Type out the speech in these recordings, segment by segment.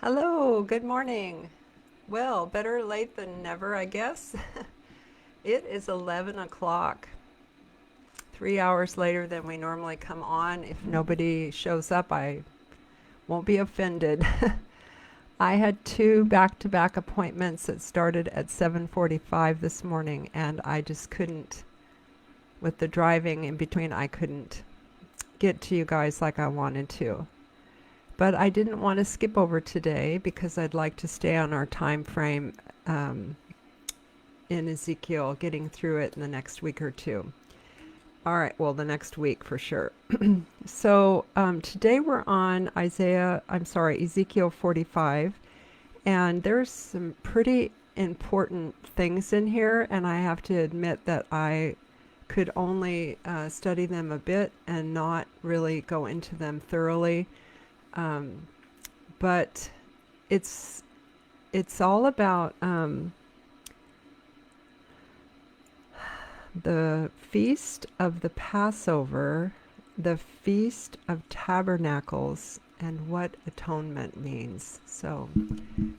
Hello, good morning. Well, better late than never, I guess. It is 11 o'clock, 3 hours later than we normally come on. If nobody shows up, I won't be offended. I had two back-to-back appointments that started at 7:45 this morning, and I just couldn't, with the driving in between, I couldn't get to you guys like I wanted to. But I didn't want to skip over today because I'd like to stay on our time frame um, in Ezekiel, getting through it in the next week or two. All right, well, the next week for sure. So today we're on Ezekiel 45, and there's some pretty important things in here, and I have to admit that I could only study them a bit and not really go into them thoroughly. Um, but it's it's all about the feast of the Passover, the feast of Tabernacles, and what atonement means. So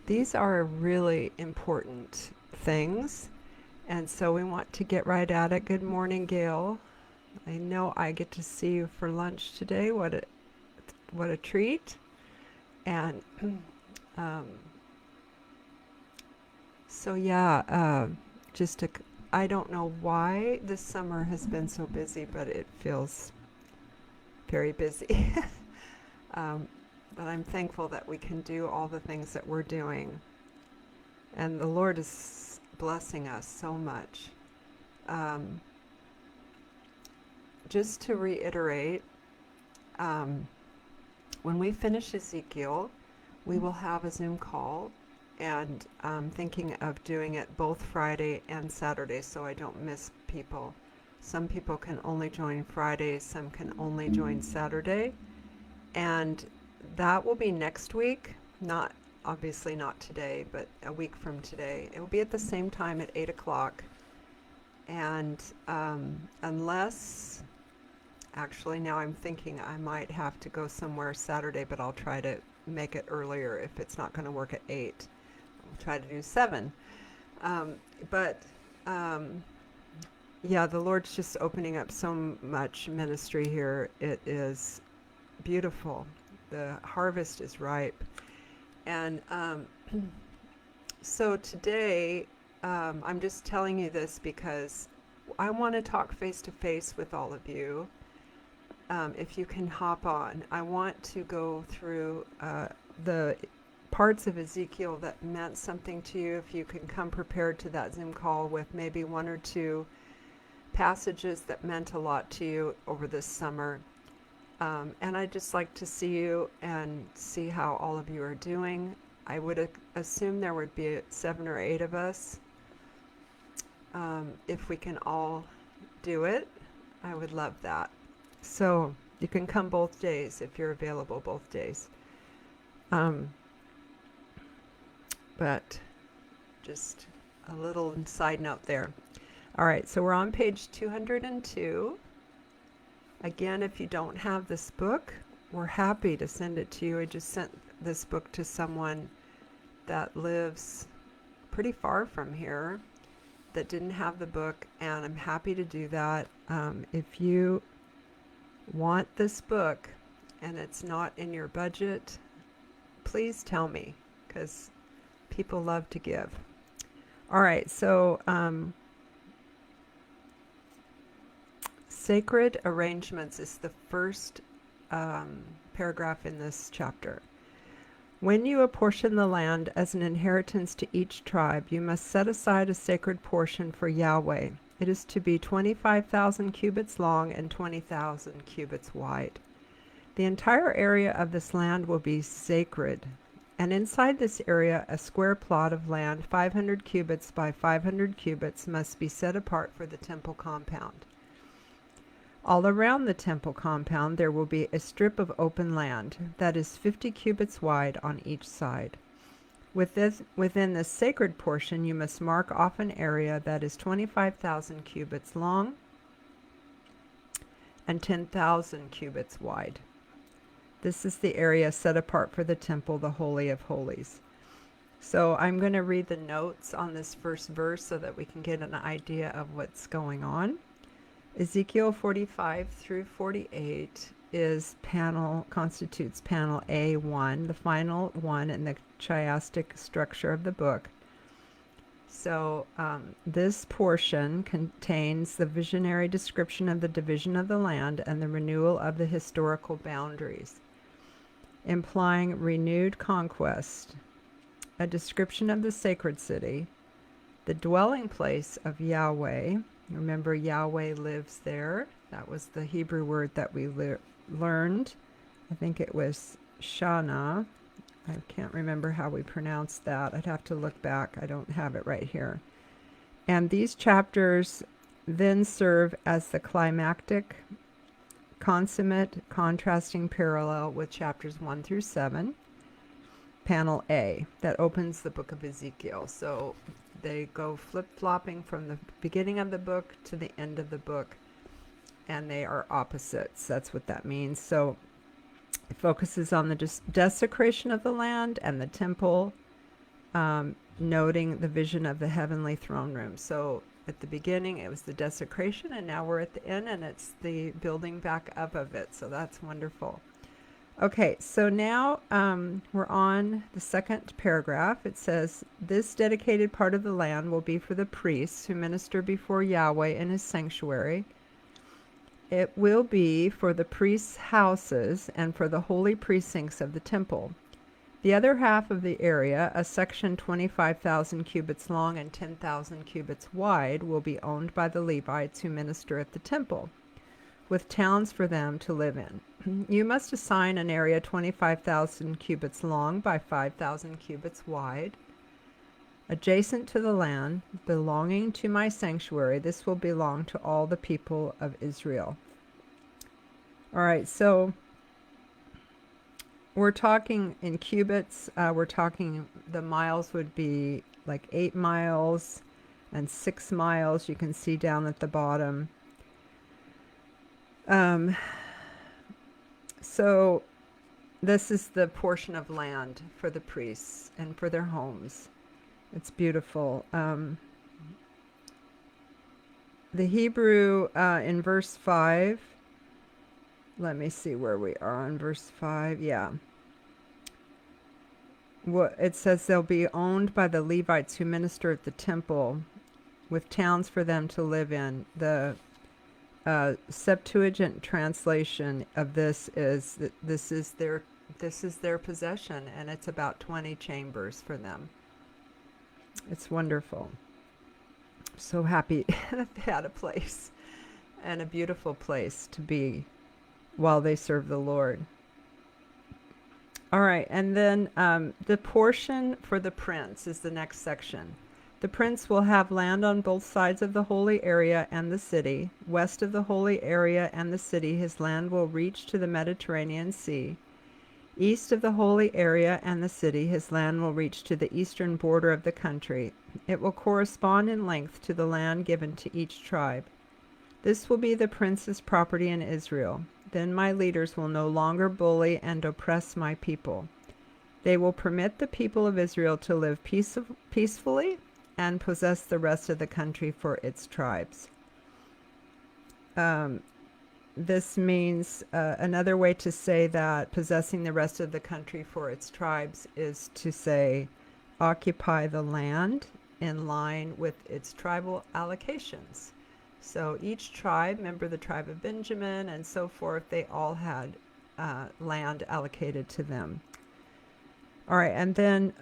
these are really important things, and so we want to get right at it. Good morning, Gail. I know I get to see you for lunch today. What a treat! And um, so yeah, just a, I don't know why this summer has been so busy, but it feels very busy. um, but I'm thankful that we can do all the things that we're doing, and the Lord is blessing us so much. Um, just to reiterate, um, when we finish Ezekiel, we will have a Zoom call, and I'm thinking of doing it both Friday and Saturday so I don't miss people. Some people can only join Friday, some can only join Saturday, and that will be next week, not obviously not today, but a week from today. It will be at the same time at 8 o'clock, and unless actually, now I'm thinking I might have to go somewhere Saturday, but I'll try to make it earlier if it's not going to work at 8. I'll try to do 7. Um, but um, yeah, the Lord's just opening up so much ministry here. It is beautiful. The harvest is ripe. And so today, I'm just telling you this because I want to talk face to face with all of you. If you can hop on, I want to go through the parts of Ezekiel that meant something to you. If you can come prepared to that Zoom call with maybe one or two passages that meant a lot to you over this summer. And I'd just like to see you and see how all of you are doing. I would assume there would be 7 or 8 of us. If we can all do it, I would love that. So you can come both days if you're available both days. Um, but just a little side note there. All right, so we're on page 202. Again, if you don't have this book, we're happy to send it to you. I just sent this book to someone that lives pretty far from here that didn't have the book, and I'm happy to do that. If you want this book and it's not in your budget, please tell me, because people love to give. All right, so sacred arrangements is the first paragraph in this chapter. When you apportion the land as an inheritance to each tribe, you must set aside a sacred portion for Yahweh. It is to be 25,000 cubits long and 20,000 cubits wide. The entire area of this land will be sacred, and inside this area a square plot of land 500 cubits by 500 cubits must be set apart for the temple compound. All around the temple compound there will be a strip of open land that is 50 cubits wide on each side. Within this sacred portion you must mark off an area that is 25,000 cubits long and 10,000 cubits wide. This is the area set apart for the temple, the Holy of Holies. So I'm going to read the notes on this first verse so that we can get an idea of what's going on. Ezekiel 45 through 48 constitutes panel A1, the final one in the chiastic structure of the book. So this portion contains the visionary description of the division of the land and the renewal of the historical boundaries, implying renewed conquest, a description of the sacred city, the dwelling place of Yahweh. Remember, Yahweh lives there. That was the Hebrew word that we learned. I think it was Shana. I can't remember how we pronounced that. I'd have to look back. I don't have it right here. And these chapters then serve as the climactic, consummate, contrasting parallel with chapters 1 through 7, panel A, that opens the book of Ezekiel. So they go flip-flopping from the beginning of the book to the end of the book, and they are opposites. That's what that means. So it focuses on the desecration of the land and the temple, noting the vision of the heavenly throne room. So at the beginning, it was the desecration, and now we're at the end, and it's the building back up of it. So that's wonderful. Okay, so now we're on the second paragraph. It says, this dedicated part of the land will be for the priests who minister before Yahweh in his sanctuary. It will be for the priests' houses and for the holy precincts of the temple. The other half of the area, a section 25,000 cubits long and 10,000 cubits wide, will be owned by the Levites who minister at the temple, with towns for them to live in. You must assign an area 25,000 cubits long by 5,000 cubits wide, adjacent to the land belonging to my sanctuary. This will belong to all the people of Israel. All right, so we're talking in cubits. We're talking, the miles would be like 8 miles and 6 miles. You can see down at the bottom. So this is the portion of land for the priests and for their homes. It's beautiful. The Hebrew in verse 5, let me see where we are on verse 5. Yeah. It says they'll be owned by the Levites who minister at the temple, with towns for them to live in. The Septuagint translation of this is that this is their possession, and it's about 20 chambers for them. It's wonderful. So happy that they had a place, and a beautiful place to be while they serve the Lord. All right, and then the portion for the prince is the next section. The prince will have land on both sides of the holy area and the city. West of the holy area and the city, his land will reach to the Mediterranean Sea. East of the holy area and the city, his land will reach to the eastern border of the country. It will correspond in length to the land given to each tribe. This will be the prince's property in Israel. Then my leaders will no longer bully and oppress my people. They will permit the people of Israel to live peacefully and possess the rest of the country for its tribes. This means another way to say that possessing the rest of the country for its tribes is to say occupy the land in line with its tribal allocations. So each tribe, remember the tribe of Benjamin and so forth, they all had land allocated to them. All right, and then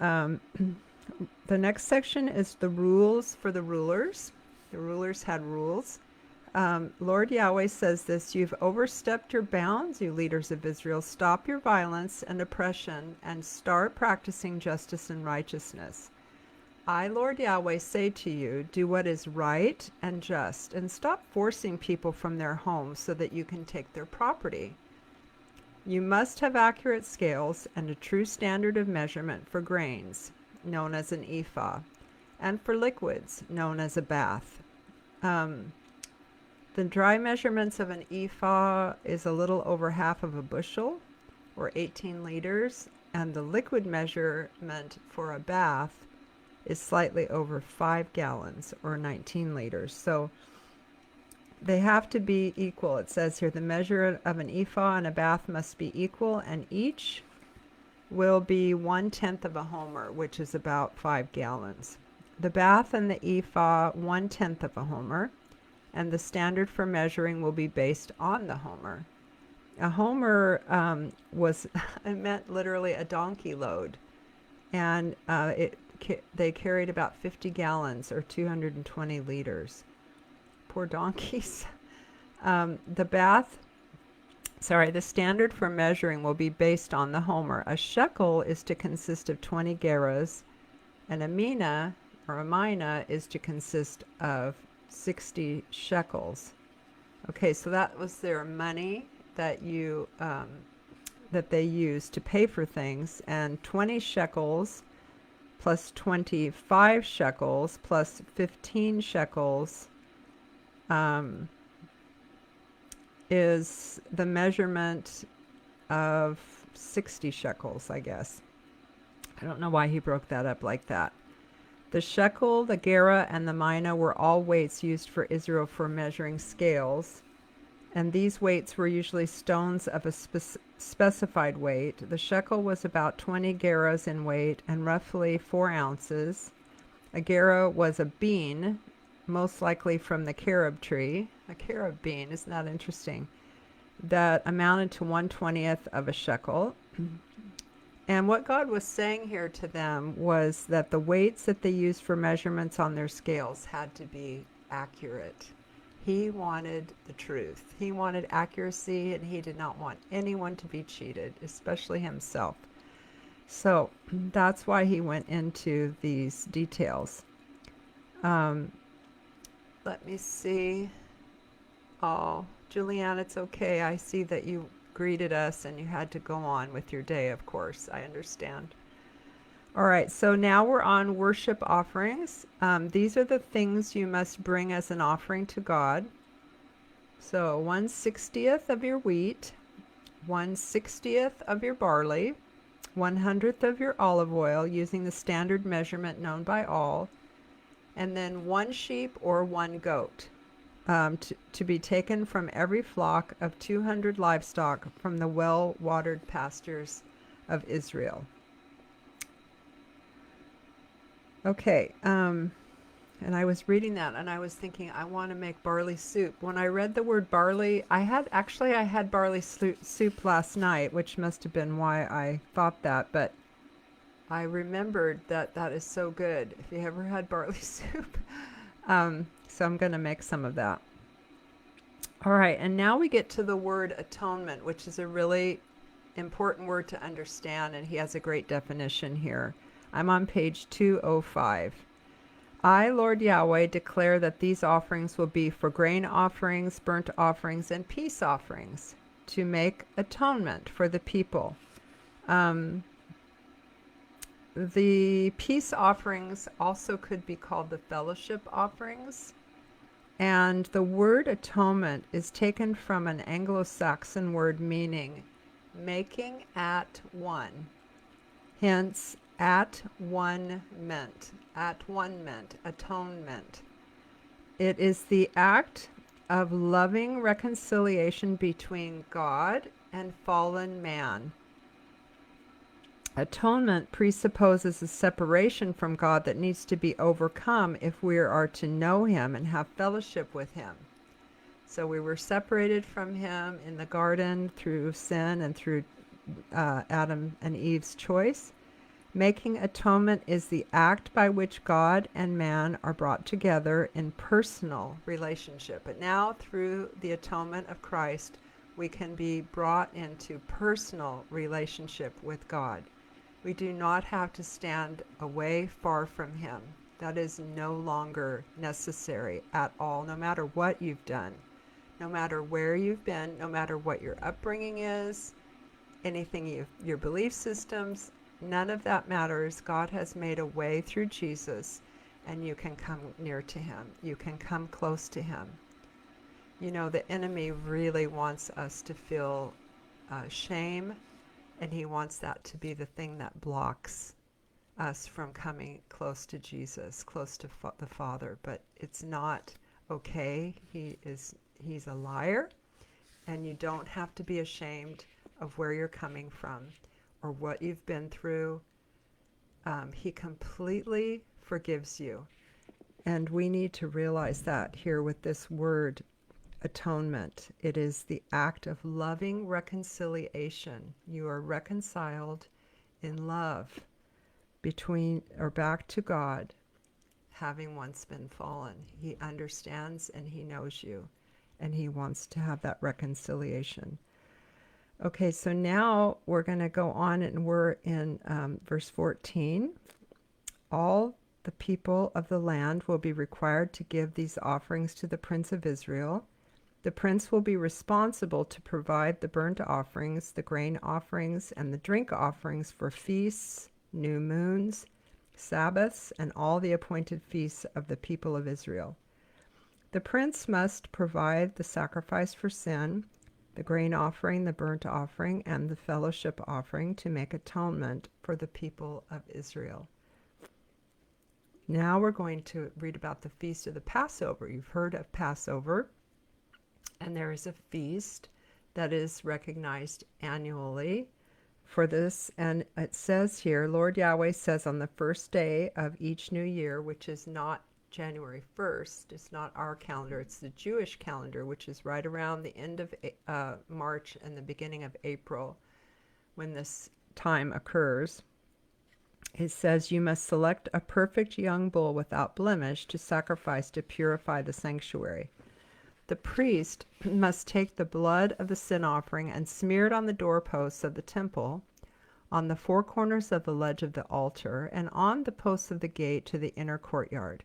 the next section is the rules for the rulers. The rulers had rules. Lord Yahweh says this, you've overstepped your bounds, you leaders of Israel. Stop your violence and oppression and start practicing justice and righteousness. I, Lord Yahweh, say to you, do what is right and just, and stop forcing people from their homes so that you can take their property. You must have accurate scales and a true standard of measurement for grains, known as an ephah, and for liquids, known as a bath. The dry measurements of an ephah is a little over half of a bushel, or 18 liters, and the liquid measurement for a bath is slightly over 5 gallons or 19 liters. So they have to be equal. It says here the measure of an ephah and a bath must be equal, and each will be 1/10 of a homer, which is about 5 gallons. The bath and the ephah, 1/10 of a homer, and the standard for measuring will be based on the homer. A homer it meant literally a donkey load, and they carried about 50 gallons or 220 liters. Poor donkeys. The standard for measuring will be based on the homer. A shekel is to consist of 20 gerahs, and a mina or a mina is to consist of 60 shekels. Okay, so that was their money that they used to pay for things, and 20 shekels plus 25 shekels plus 15 shekels is the measurement of 60 shekels, I guess. I don't know why he broke that up like that. The shekel, the gerah, and the mina were all weights used for Israel for measuring scales, and these weights were usually stones of a specified weight. The shekel was about 20 gerahs in weight and roughly 4 ounces. A gerah was a bean, most likely from the carob tree. A carob bean, isn't that interesting? That amounted to 1/20th of a shekel. And what God was saying here to them was that the weights that they used for measurements on their scales had to be accurate. He wanted the truth. He wanted accuracy, and he did not want anyone to be cheated, especially himself. So that's why he went into these details. Let me see. Oh, Julianne, it's okay. I see that you greeted us and you had to go on with your day, of course. I understand. All right, so now we're on worship offerings. These are the things you must bring as an offering to God. So 1/60th of your wheat, 1/60th of your barley, 1/100th of your olive oil using the standard measurement known by all, and then 1 sheep or 1 goat. To be taken from every flock of 200 livestock from the well-watered pastures of Israel. Okay, and I was reading that and I was thinking, I want to make barley soup. When I read the word barley, I had barley soup last night, which must have been why I thought that, but I remembered that is so good. If you ever had barley soup. So I'm going to make some of that. All right, and now we get to the word atonement, which is a really important word to understand, and he has a great definition here. I'm on page 205. I, Lord Yahweh, declare that these offerings will be for grain offerings, burnt offerings, and peace offerings to make atonement for the people. The peace offerings also could be called the fellowship offerings. And the word atonement is taken from an Anglo-Saxon word meaning making at one. Hence, at one meant atonement. It is the act of loving reconciliation between God and fallen man. Atonement presupposes a separation from God that needs to be overcome if we are to know him and have fellowship with him. So we were separated from him in the garden through sin and through Adam and Eve's choice. Making atonement is the act by which God and man are brought together in personal relationship. But now through the atonement of Christ, we can be brought into personal relationship with God. We do not have to stand away far from him. That is no longer necessary at all, no matter what you've done, no matter where you've been, no matter what your upbringing is, anything your belief systems, none of that matters. God has made a way through Jesus, and you can come near to him. You can come close to him. You know, the enemy really wants us to feel shame And he wants that to be the thing that blocks us from coming close to Jesus, close to the Father. But it's not okay. He's a liar, and you don't have to be ashamed of where you're coming from or what you've been through. He completely forgives you. And we need to realize that here with this word, atonement. It is the act of loving reconciliation. You are reconciled in love between or back to God, having once been fallen. He understands and he knows you, and he wants to have that reconciliation. Okay, so now we're going to go on, and we're in verse 14. All the people of the land will be required to give these offerings to the prince of Israel. The prince will be responsible to provide the burnt offerings, the grain offerings, and the drink offerings for feasts, new moons, Sabbaths, and all the appointed feasts of the people of Israel. The prince must provide the sacrifice for sin, the grain offering, the burnt offering, and the fellowship offering to make atonement for the people of Israel. Now we're going to read about the feast of the Passover. You've heard of Passover, and there is a feast that is recognized annually for this. And it says here, Lord Yahweh says, on the first day of each new year, which is not January 1st, it's not our calendar, it's the Jewish calendar, which is right around the end of March and the beginning of April when this time occurs. It says, you must select a perfect young bull without blemish to sacrifice to purify the sanctuary. The priest must take the blood of the sin offering and smear it on the doorposts of the temple, on the four corners of the ledge of the altar, and on the posts of the gate to the inner courtyard.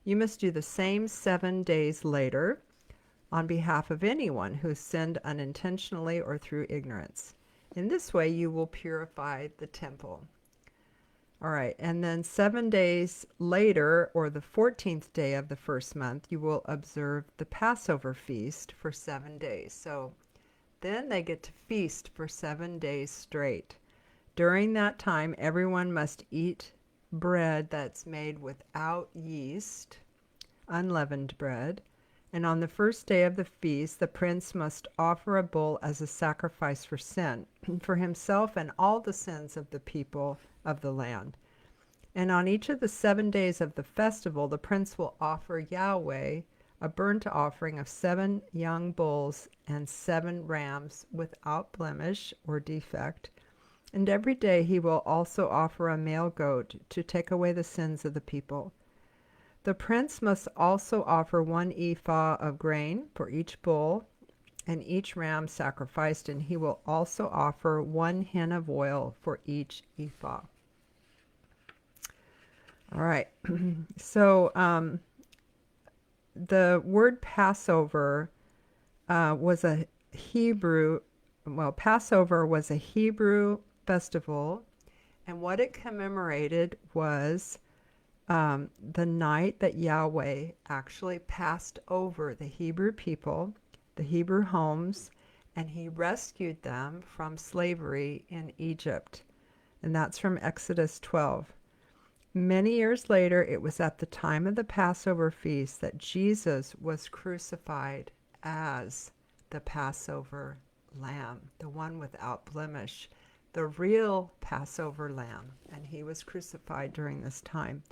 You must do the same 7 days later on behalf of anyone who sinned unintentionally or through ignorance. In this way, you will purify the temple. All right, and then 7 days later, or the 14th day of the first month, you will observe the Passover feast for 7 days. So then they get to feast for 7 days straight. During that time, everyone must eat bread that's made without yeast, unleavened bread. And on the first day of the feast, the prince must offer a bull as a sacrifice for sin, for himself and all the sins of the people of the land. And on each of the 7 days of the festival, the prince will offer Yahweh a burnt offering of 7 young bulls and 7 rams without blemish or defect. And every day he will also offer a male goat to take away the sins of the people. The prince must also offer 1 ephah of grain for each bull and each ram sacrificed, and he will also offer 1 hin of oil for each ephah. All right, so the word Passover was a Hebrew, Passover was a Hebrew festival, and what it commemorated was the night that Yahweh actually passed over the Hebrew people, the Hebrew homes, and he rescued them from slavery in Egypt. And that's from Exodus 12. Many years later, it was at the time of the Passover feast that Jesus was crucified as the Passover lamb, the one without blemish, the real Passover lamb. And he was crucified during this time.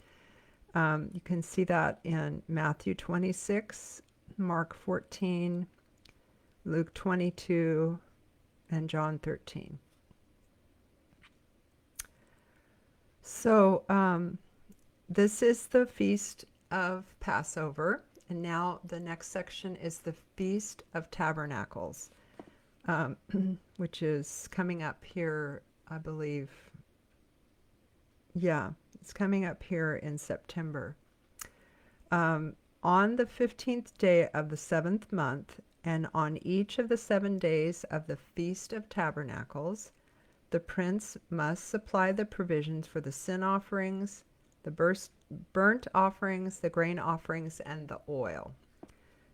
You can see that in Matthew 26, Mark 14, Luke 22, and John 13. So this is the Feast of Passover. And now the next section is the Feast of Tabernacles, which is coming up here, I believe. Yeah, it's coming up here in September. On the 15th day of the 7th month, and on each of the 7 days of the Feast of Tabernacles, the prince must supply the provisions for the sin offerings, the burnt offerings, the grain offerings, and the oil.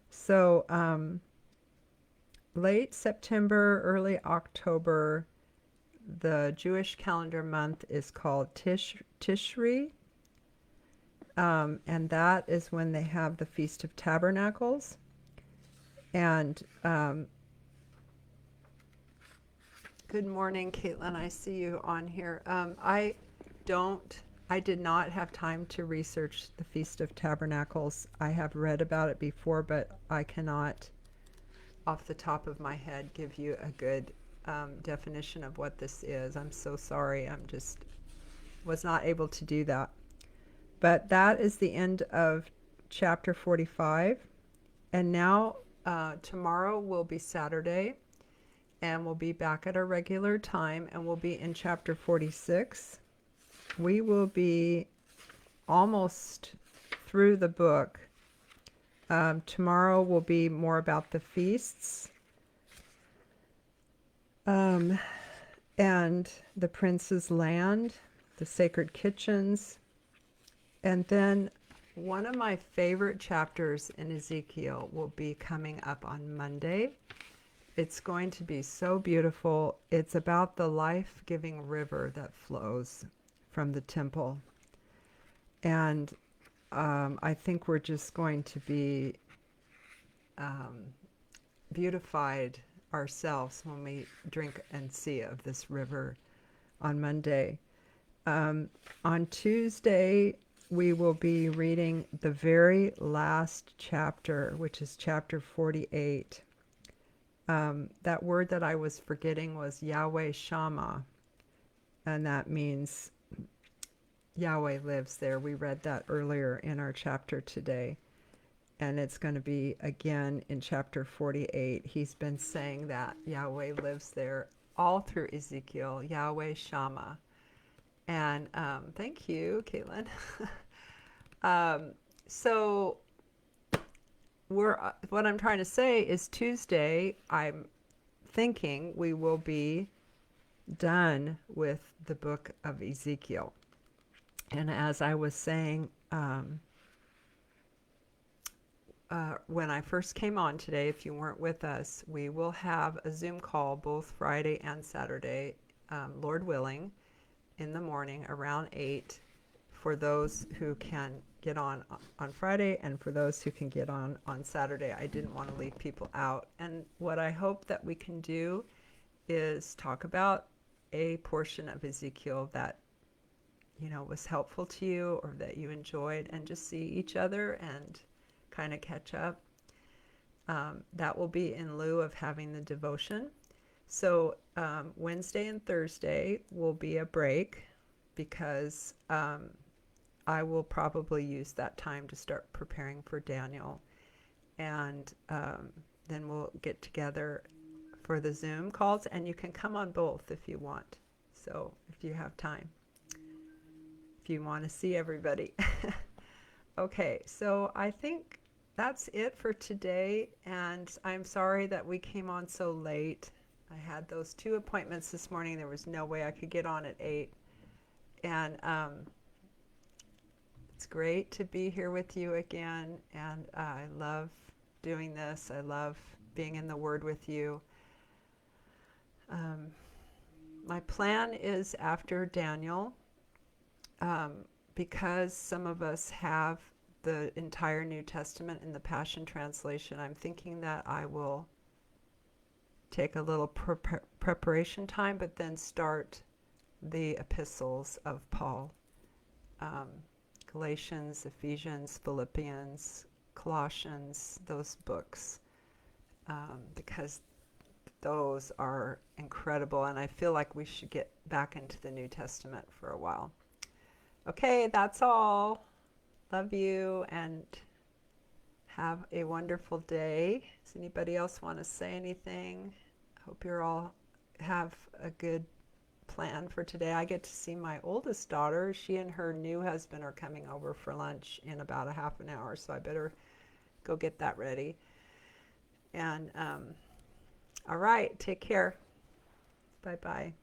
So late September, early October, the Jewish calendar month is called Tishri, and that is when they have the Feast of Tabernacles. And good morning, Caitlin. I see you on here. I did not have time to research the Feast of Tabernacles. I have read about it before, but I cannot, off the top of my head, give you a good definition of what this is. I'm so sorry. Was not able to do that. But that is the end of chapter 45. And now tomorrow will be Saturday, and we'll be back at our regular time, and we'll be in chapter 46. We will be almost through the book. Tomorrow will be more about the feasts and the prince's land, the sacred kitchens. And then one of my favorite chapters in Ezekiel will be coming up on Monday. It's going to be so beautiful. It's about the life-giving river that flows from the temple. And I think we're just going to be beautified ourselves when we drink and see of this river on Monday. On Tuesday, we will be reading the very last chapter, which is chapter 48. That word that I was forgetting was Yahweh Shammah, and that means Yahweh lives there. We read that earlier in our chapter today, and it's going to be again in chapter 48. He's been saying that Yahweh lives there all through Ezekiel, Yahweh Shammah. And thank you, Caitlin. So what I'm trying to say is Tuesday, I'm thinking we will be done with the book of Ezekiel. And as I was saying, when I first came on today, if you weren't with us, we will have a Zoom call both Friday and Saturday, Lord willing, in the morning around 8 for those who can get on Friday and for those who can get on Saturday. I didn't want to leave people out. And what I hope that we can do is talk about a portion of Ezekiel that was helpful to you or that you enjoyed, and just see each other and kind of catch up. That will be in lieu of having the devotion. So Wednesday and Thursday will be a break because I will probably use that time to start preparing for Daniel. And then we'll get together for the Zoom calls, and you can come on both if you want. So if you have time, if you want to see everybody. Okay, so I think that's it for today, and I'm sorry that we came on so late. I had those 2 appointments this morning. There was no way I could get on at 8. And it's great to be here with you again, and I love doing this. I love being in the Word with you. My plan is after Daniel, because some of us have the entire New Testament in the Passion Translation, I'm thinking that I will take a little preparation time, but then start the epistles of Paul. Galatians, Ephesians, Philippians, Colossians, those books, because those are incredible, and I feel like we should get back into the New Testament for a while. Okay, that's all. Love you, and have a wonderful day. Does anybody else want to say anything? Hope you all have a good plan for today. I get to see my oldest daughter. She and her new husband are coming over for lunch in about a half an hour, so I better go get that ready. And all right, take care. Bye-bye.